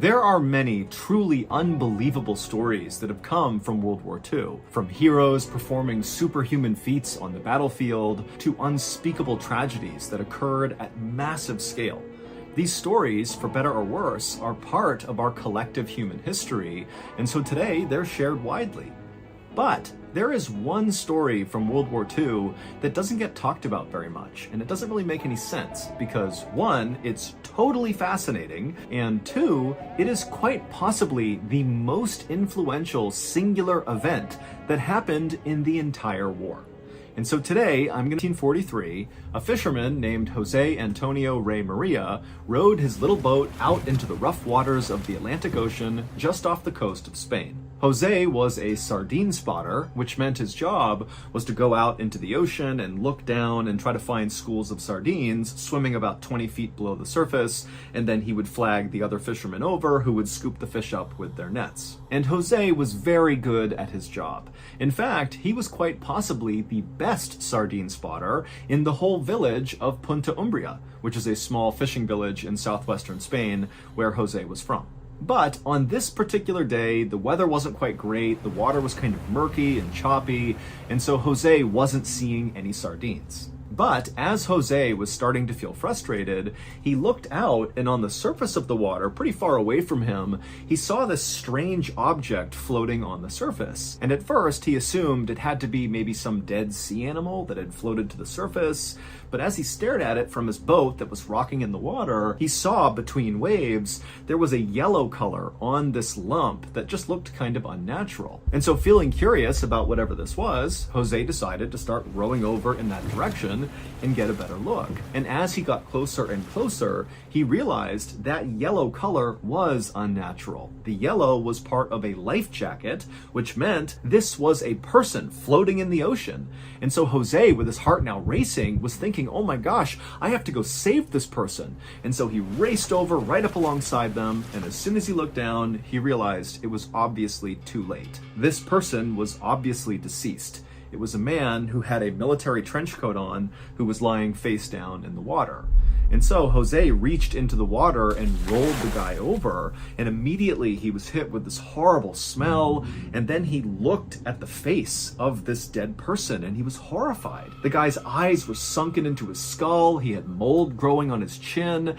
There are many truly unbelievable stories that have come from World War II, from heroes performing superhuman feats on the battlefield to unspeakable tragedies that occurred at massive scale. These stories, for better or worse, are part of our collective human history, and so today they're shared widely. But there is one story from World War II that doesn't get talked about very much, and it doesn't really make any sense because one, it's totally fascinating, and two, it is quite possibly the most influential singular event that happened in the entire war. And so today, I'm going to 1943, a fisherman named Jose Antonio Rey Maria rowed his little boat out into the rough waters of the Atlantic Ocean just off the coast of Spain. Jose was a sardine spotter, which meant his job was to go out into the ocean and look down and try to find schools of sardines swimming about 20 feet below the surface, and then he would flag the other fishermen over who would scoop the fish up with their nets. And Jose was very good at his job. In fact, he was quite possibly the best sardine spotter in the whole village of Punta Umbria, which is a small fishing village in southwestern Spain where Jose was from. But on this particular day, the weather wasn't quite great, the water was kind of murky and choppy, and so Jose wasn't seeing any sardines. But as Jose was starting to feel frustrated, he looked out, and on the surface of the water, pretty far away from him, he saw this strange object floating on the surface. And at first, he assumed it had to be maybe some dead sea animal that had floated to the surface. But as he stared at it from his boat that was rocking in the water, he saw between waves, there was a yellow color on this lump that just looked kind of unnatural. And so feeling curious about whatever this was, Jose decided to start rowing over in that direction and get a better look. And as he got closer and closer, he realized that yellow color was unnatural. The yellow was part of a life jacket, which meant this was a person floating in the ocean. And so Jose, with his heart now racing, was thinking, oh my gosh, I have to go save this person. And so he raced over right up alongside them, and as soon as he looked down, he realized it was obviously too late. This person was obviously deceased. It was a man who had a military trench coat on who was lying face down in the water. And so Jose reached into the water and rolled the guy over, and immediately he was hit with this horrible smell, and then he looked at the face of this dead person and he was horrified. The guy's eyes were sunken into his skull, he had mold growing on his chin,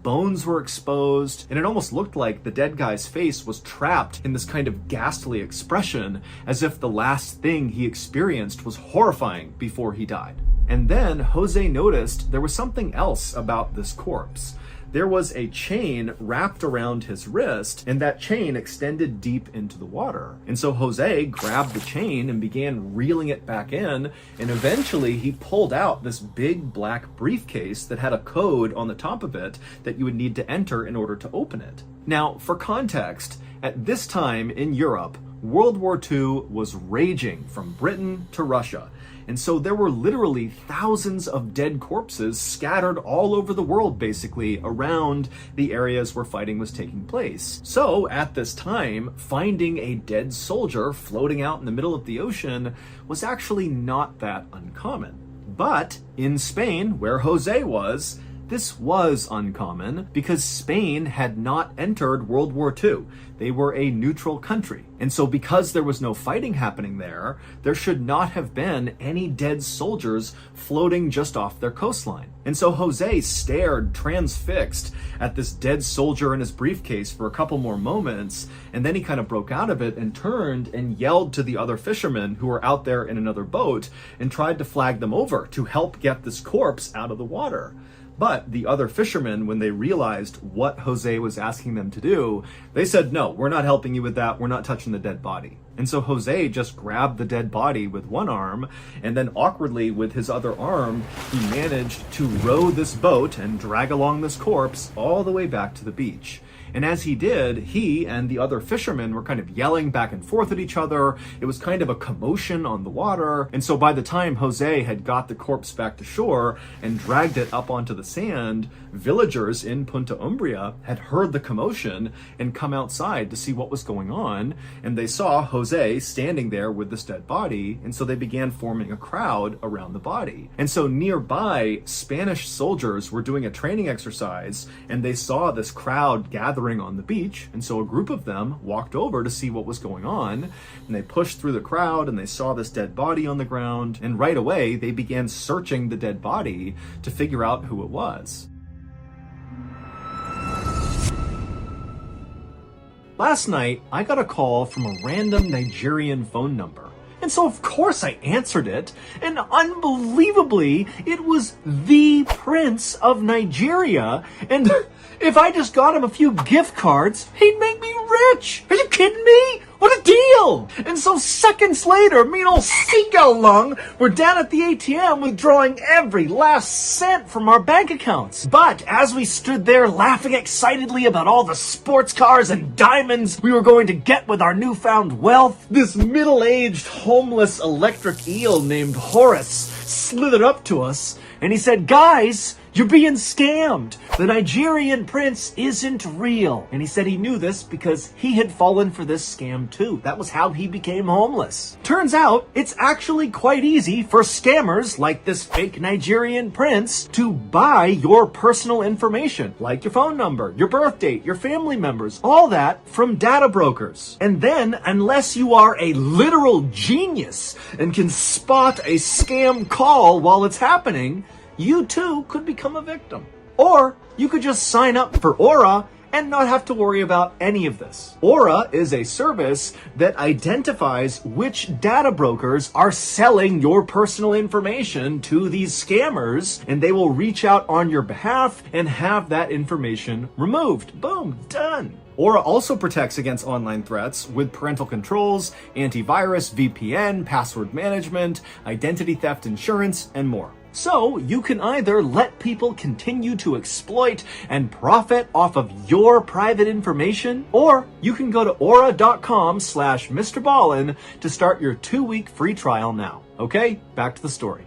bones were exposed, and it almost looked like the dead guy's face was trapped in this kind of ghastly expression, as if the last thing he experienced was horrifying before he died. And then Jose noticed there was something else about this corpse. There was a chain wrapped around his wrist, and that chain extended deep into the water. And so Jose grabbed the chain and began reeling it back in, and eventually he pulled out this big black briefcase that had a code on the top of it that you would need to enter in order to open it. Now, for context, at this time in Europe, World War II was raging from Britain to Russia. And so there were literally thousands of dead corpses scattered all over the world, basically, around the areas where fighting was taking place. So at this time, finding a dead soldier floating out in the middle of the ocean was actually not that uncommon. But in Spain, where Jose was, this was uncommon because Spain had not entered World War II. They were a neutral country. And so because there was no fighting happening there should not have been any dead soldiers floating just off their coastline. And so Jose stared transfixed at this dead soldier in his briefcase for a couple more moments, and then he kind of broke out of it and turned and yelled to the other fishermen who were out there in another boat and tried to flag them over to help get this corpse out of the water. But the other fishermen, when they realized what Jose was asking them to do, they said, no, we're not helping you with that. We're not touching the dead body. And so Jose just grabbed the dead body with one arm, and then awkwardly with his other arm, he managed to row this boat and drag along this corpse all the way back to the beach. And as he did, he and the other fishermen were kind of yelling back and forth at each other. It was kind of a commotion on the water. And so by the time Jose had got the corpse back to shore and dragged it up onto the sand, villagers in Punta Umbria had heard the commotion and come outside to see what was going on. And they saw Jose standing there with this dead body. And so they began forming a crowd around the body. And so nearby, Spanish soldiers were doing a training exercise, and they saw this crowd gathered gathering on the beach, and so a group of them walked over to see what was going on, and they pushed through the crowd and they saw this dead body on the ground, and right away they began searching the dead body to figure out who it was. Last night, I got a call from a random Nigerian phone number. And so of course I answered it, and unbelievably, it was the Prince of Nigeria, and if I just got him a few gift cards, he'd make me rich! Are you kidding me? What a deal! And so seconds later, me and old Seagull Lung were down at the ATM withdrawing every last cent from our bank accounts. But as we stood there laughing excitedly about all the sports cars and diamonds we were going to get with our newfound wealth, this middle-aged homeless electric eel named Horace slithered up to us and he said, "Guys, you're being scammed. The Nigerian prince isn't real." And he said he knew this because he had fallen for this scam too. That was how he became homeless. Turns out, it's actually quite easy for scammers like this fake Nigerian prince to buy your personal information, like your phone number, your birth date, your family members, all that from data brokers. And then, unless you are a literal genius and can spot a scam call while it's happening, you too could become a victim. Or you could just sign up for Aura and not have to worry about any of this. Aura is a service that identifies which data brokers are selling your personal information to these scammers, and they will reach out on your behalf and have that information removed. Boom, done. Aura also protects against online threats with parental controls, antivirus, VPN, password management, identity theft insurance, and more. So you can either let people continue to exploit and profit off of your private information, or you can go to aura.com/Mr. Ballin to start your 2-week free trial now. Okay, back to the story.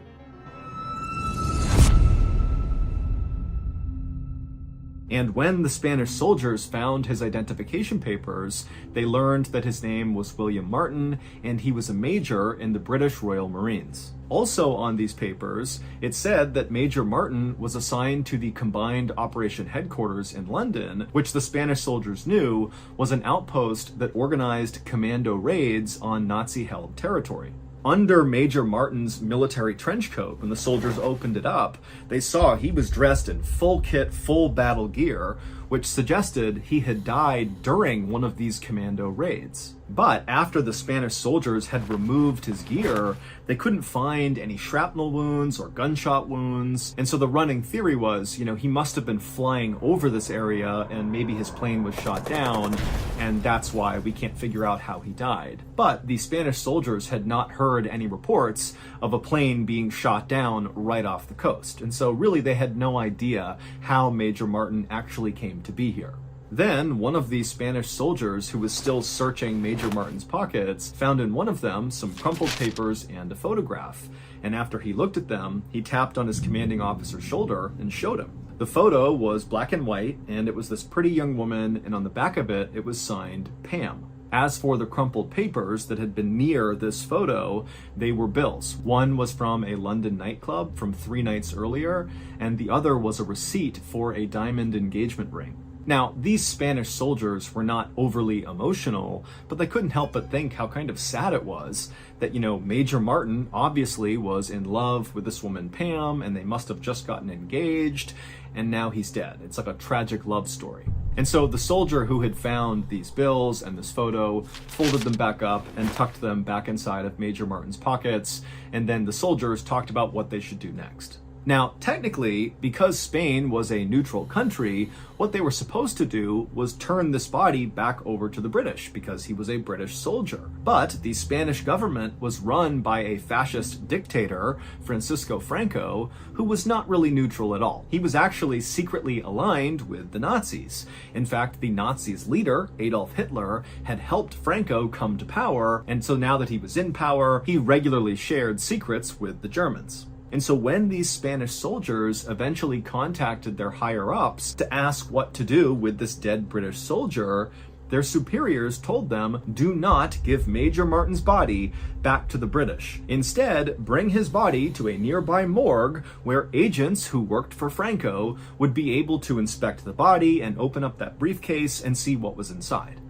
And when the Spanish soldiers found his identification papers, they learned that his name was William Martin, and he was a major in the British Royal Marines. Also on these papers, it said that Major Martin was assigned to the Combined Operation Headquarters in London, which the Spanish soldiers knew was an outpost that organized commando raids on Nazi-held territory. Under Major Martin's military trench coat, when the soldiers opened it up, they saw he was dressed in full kit, full battle gear, which suggested he had died during one of these commando raids. But after the Spanish soldiers had removed his gear, they couldn't find any shrapnel wounds or gunshot wounds. And so the running theory was, he must have been flying over this area and maybe his plane was shot down, and that's why we can't figure out how he died. But the Spanish soldiers had not heard any reports of a plane being shot down right off the coast. And so really they had no idea how Major Martin actually came to be here. Then, one of these Spanish soldiers who was still searching Major Martin's pockets found in one of them some crumpled papers and a photograph. And after he looked at them, he tapped on his commanding officer's shoulder and showed him. The photo was black and white, and it was this pretty young woman, and on the back of it, it was signed Pam. As for the crumpled papers that had been near this photo, they were bills. One was from a London nightclub from 3 nights earlier, and the other was a receipt for a diamond engagement ring. Now, these Spanish soldiers were not overly emotional, but they couldn't help but think how kind of sad it was that, Major Martin obviously was in love with this woman Pam, and they must have just gotten engaged, and now he's dead. It's like a tragic love story. And so the soldier who had found these bills and this photo folded them back up and tucked them back inside of Major Martin's pockets, and then the soldiers talked about what they should do next. Now, technically, because Spain was a neutral country, what they were supposed to do was turn this body back over to the British because he was a British soldier. But the Spanish government was run by a fascist dictator, Francisco Franco, who was not really neutral at all. He was actually secretly aligned with the Nazis. In fact, the Nazis' leader, Adolf Hitler, had helped Franco come to power, and so now that he was in power, he regularly shared secrets with the Germans. And so when these Spanish soldiers eventually contacted their higher-ups to ask what to do with this dead British soldier, Their superiors told them, do not give Major Martin's body back to the British. Instead, bring his body to a nearby morgue where agents who worked for Franco would be able to inspect the body and open up that briefcase and see what was inside.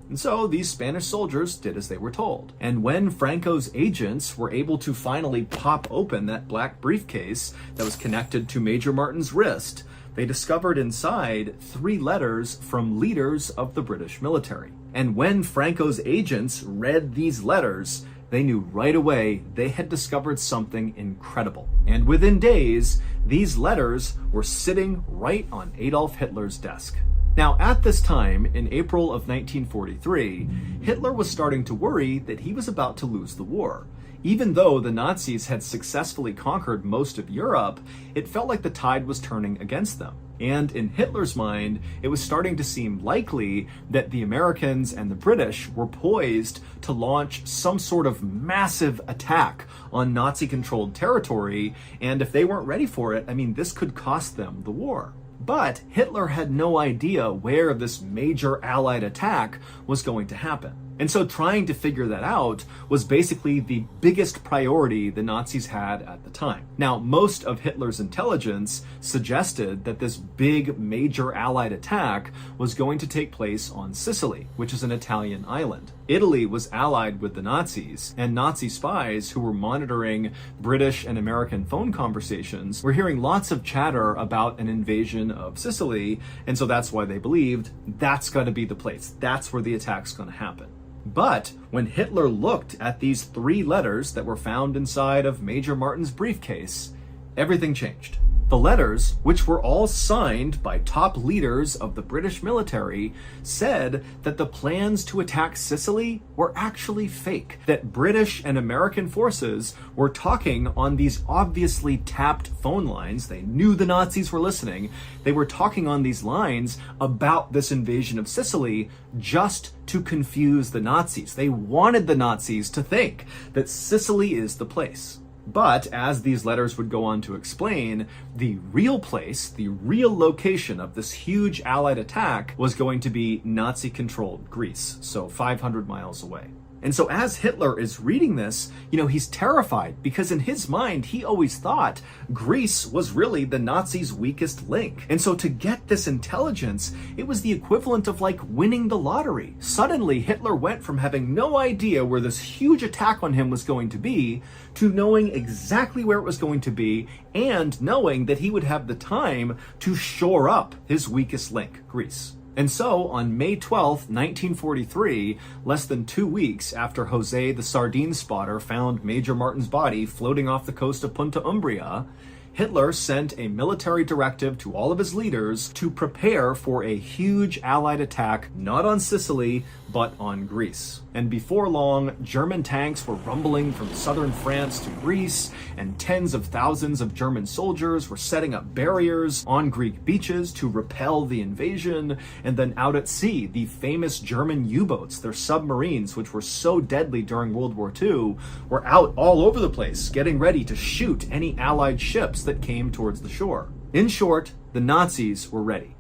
And so these Spanish soldiers did as they were told. And when Franco's agents were able to finally pop open that black briefcase that was connected to Major Martin's wrist, they discovered inside 3 letters from leaders of the British military. And when Franco's agents read these letters, they knew right away they had discovered something incredible. And within days, these letters were sitting right on Adolf Hitler's desk. Now, at this time, in April of 1943, Hitler was starting to worry that he was about to lose the war. Even though the Nazis had successfully conquered most of Europe, it felt like the tide was turning against them. And in Hitler's mind, it was starting to seem likely that the Americans and the British were poised to launch some sort of massive attack on Nazi-controlled territory, and if they weren't ready for it, this could cost them the war. But Hitler had no idea where this major Allied attack was going to happen. And so trying to figure that out was basically the biggest priority the Nazis had at the time. Now, most of Hitler's intelligence suggested that this big major Allied attack was going to take place on Sicily, which is an Italian island. Italy was allied with the Nazis, and Nazi spies who were monitoring British and American phone conversations were hearing lots of chatter about an invasion of Sicily, and so that's why they believed that's got to be the place. That's where the attack's going to happen. But when Hitler looked at these 3 letters that were found inside of Major Martin's briefcase, everything changed. The letters, which were all signed by top leaders of the British military, said that the plans to attack Sicily were actually fake, that British and American forces were talking on these obviously tapped phone lines. They knew the Nazis were listening. They were talking on these lines about this invasion of Sicily just to confuse the Nazis. They wanted the Nazis to think that Sicily is the place. But, as these letters would go on to explain, the real place, the real location of this huge Allied attack was going to be Nazi-controlled Greece, so 500 miles away. And so as Hitler is reading this, he's terrified because in his mind, he always thought Greece was really the Nazis' weakest link. And so to get this intelligence, it was the equivalent of like winning the lottery. Suddenly, Hitler went from having no idea where this huge attack on him was going to be to knowing exactly where it was going to be and knowing that he would have the time to shore up his weakest link, Greece. And so, on May 12th, 1943, less than 2 weeks after Jose the sardine spotter found Major Martin's body floating off the coast of Punta Umbria, Hitler sent a military directive to all of his leaders to prepare for a huge Allied attack, not on Sicily, but on Greece. And before long, German tanks were rumbling from southern France to Greece, and tens of thousands of German soldiers were setting up barriers on Greek beaches to repel the invasion. And then out at sea, the famous German U-boats, their submarines, which were so deadly during World War II, were out all over the place, getting ready to shoot any Allied ships that came towards the shore. In short, the Nazis were ready.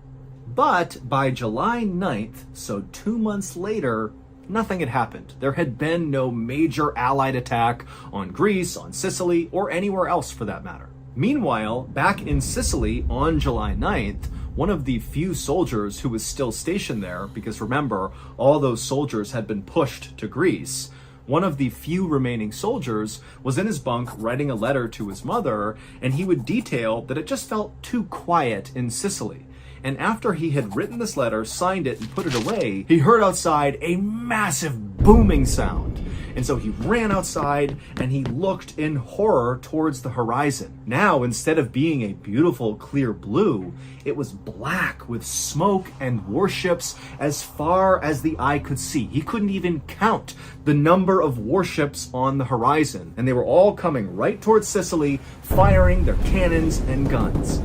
But by July 9th, so 2 months later, nothing had happened. There had been no major Allied attack on Greece, on Sicily, or anywhere else for that matter. Meanwhile, back in Sicily on July 9th, one of the few soldiers who was still stationed there, because remember, all those soldiers had been pushed to Greece, one of the few remaining soldiers was in his bunk writing a letter to his mother, and he would detail that it just felt too quiet in Sicily. And after he had written this letter, signed it, and put it away, he heard outside a massive booming sound. And so he ran outside and he looked in horror towards the horizon. Now, instead of being a beautiful, clear blue, it was black with smoke and warships as far as the eye could see. He couldn't even count the number of warships on the horizon. And they were all coming right towards Sicily, firing their cannons and guns.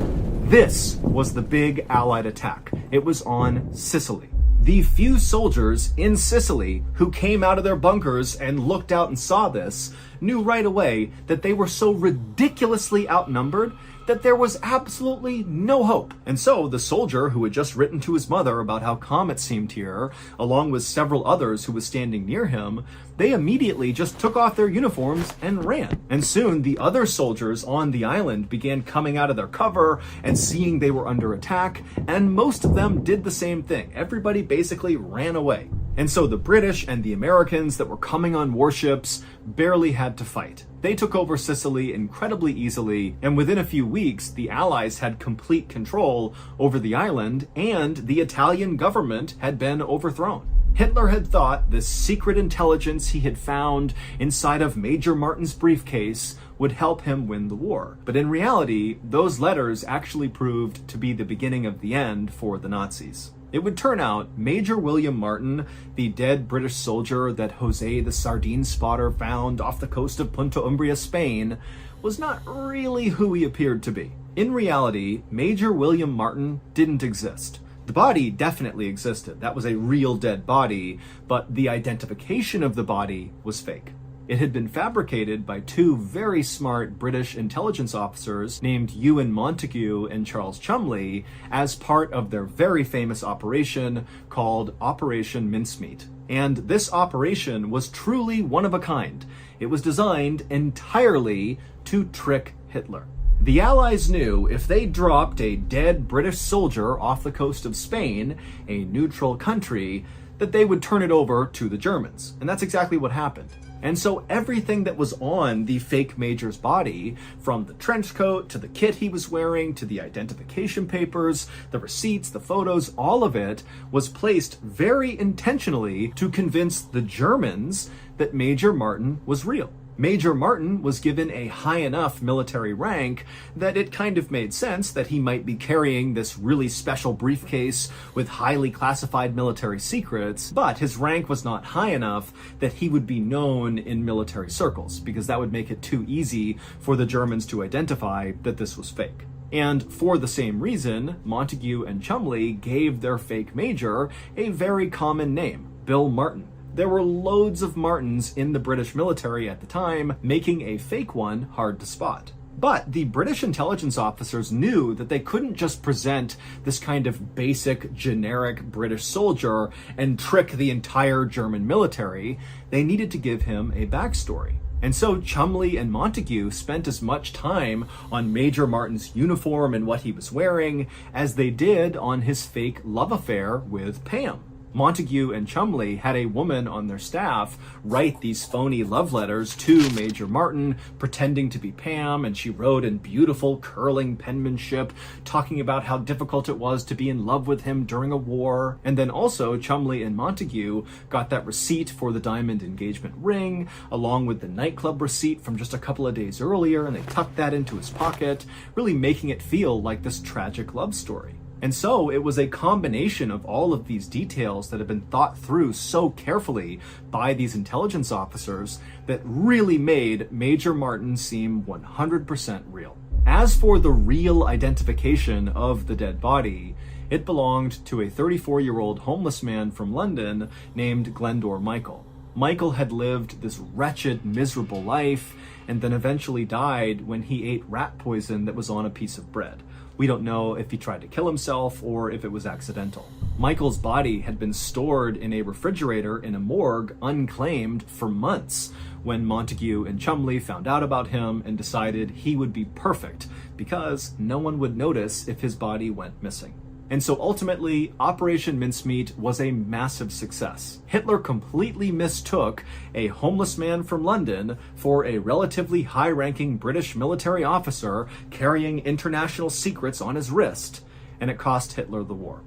This was the big Allied attack. It was on Sicily. The few soldiers in Sicily who came out of their bunkers and looked out and saw this knew right away that they were so ridiculously outnumbered that there was absolutely no hope. And so the soldier who had just written to his mother about how calm it seemed here, along with several others who was standing near him, they immediately just took off their uniforms and ran. And soon the other soldiers on the island began coming out of their cover and seeing they were under attack, and most of them did the same thing. Everybody basically ran away. And so the British and the Americans that were coming on warships barely had to fight. They took over Sicily incredibly easily, and within a few weeks, the Allies had complete control over the island, and the Italian government had been overthrown. Hitler had thought this secret intelligence he had found inside of Major Martin's briefcase would help him win the war. But in reality, those letters actually proved to be the beginning of the end for the Nazis. It would turn out Major William Martin, the dead British soldier that Jose the sardine spotter found off the coast of Punta Umbria, Spain, was not really who he appeared to be. In reality, Major William Martin didn't exist. The body definitely existed. That was a real dead body, but the identification of the body was fake. It had been fabricated by two very smart British intelligence officers named Ewan Montague and Charles Chumley as part of their very famous operation called Operation Mincemeat. And this operation was truly one of a kind. It was designed entirely to trick Hitler. The Allies knew if they dropped a dead British soldier off the coast of Spain, a neutral country, that they would turn it over to the Germans. And that's exactly what happened. And so everything that was on the fake Major's body, from the trench coat to the kit he was wearing to the identification papers, the receipts, the photos, all of it was placed very intentionally to convince the Germans that Major Martin was real. Major Martin was given a high enough military rank that it kind of made sense that he might be carrying this really special briefcase with highly classified military secrets, but his rank was not high enough that he would be known in military circles, because that would make it too easy for the Germans to identify that this was fake. And for the same reason, Montague and Chumley gave their fake major a very common name, Bill Martin. There were loads of Martins in the British military at the time, making a fake one hard to spot. But the British intelligence officers knew that they couldn't just present this kind of basic, generic British soldier and trick the entire German military. They needed to give him a backstory. And so Chumley and Montague spent as much time on Major Martin's uniform and what he was wearing as they did on his fake love affair with Pam. Montague and Chumley had a woman on their staff write these phony love letters to Major Martin, pretending to be Pam, and she wrote in beautiful curling penmanship, talking about how difficult it was to be in love with him during a war. And then also Chumley and Montague got that receipt for the diamond engagement ring, along with the nightclub receipt from just a couple of days earlier, and they tucked that into his pocket, really making it feel like this tragic love story. And so it was a combination of all of these details that had been thought through so carefully by these intelligence officers that really made Major Martin seem 100% real. As for the real identification of the dead body, it belonged to a 34-year-old homeless man from London named Glendor Michael. Michael had lived this wretched, miserable life and then eventually died when he ate rat poison that was on a piece of bread. We don't know if he tried to kill himself or if it was accidental. Michael's body had been stored in a refrigerator in a morgue unclaimed for months when Montague and Chumley found out about him and decided he would be perfect because no one would notice if his body went missing. And so ultimately, Operation Mincemeat was a massive success. Hitler completely mistook a homeless man from London for a relatively high-ranking British military officer carrying international secrets on his wrist, and it cost Hitler the war.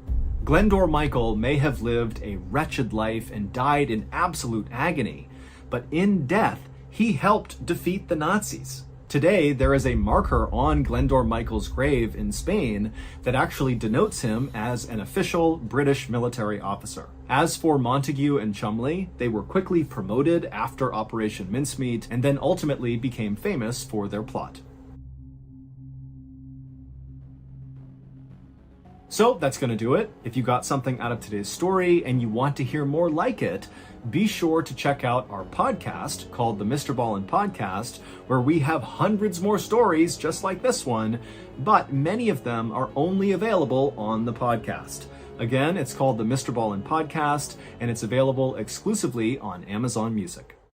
Glendor Michael may have lived a wretched life and died in absolute agony, but in death, he helped defeat the Nazis. Today, there is a marker on Glendor Michael's grave in Spain that actually denotes him as an official British military officer. As for Montague and Chumley, they were quickly promoted after Operation Mincemeat and then ultimately became famous for their plot. So that's going to do it. If you got something out of today's story and you want to hear more like it, be sure to check out our podcast called the Mr. Ballin Podcast, where we have hundreds more stories just like this one, but many of them are only available on the podcast. Again, it's called the Mr. Ballin Podcast, and it's available exclusively on Amazon Music.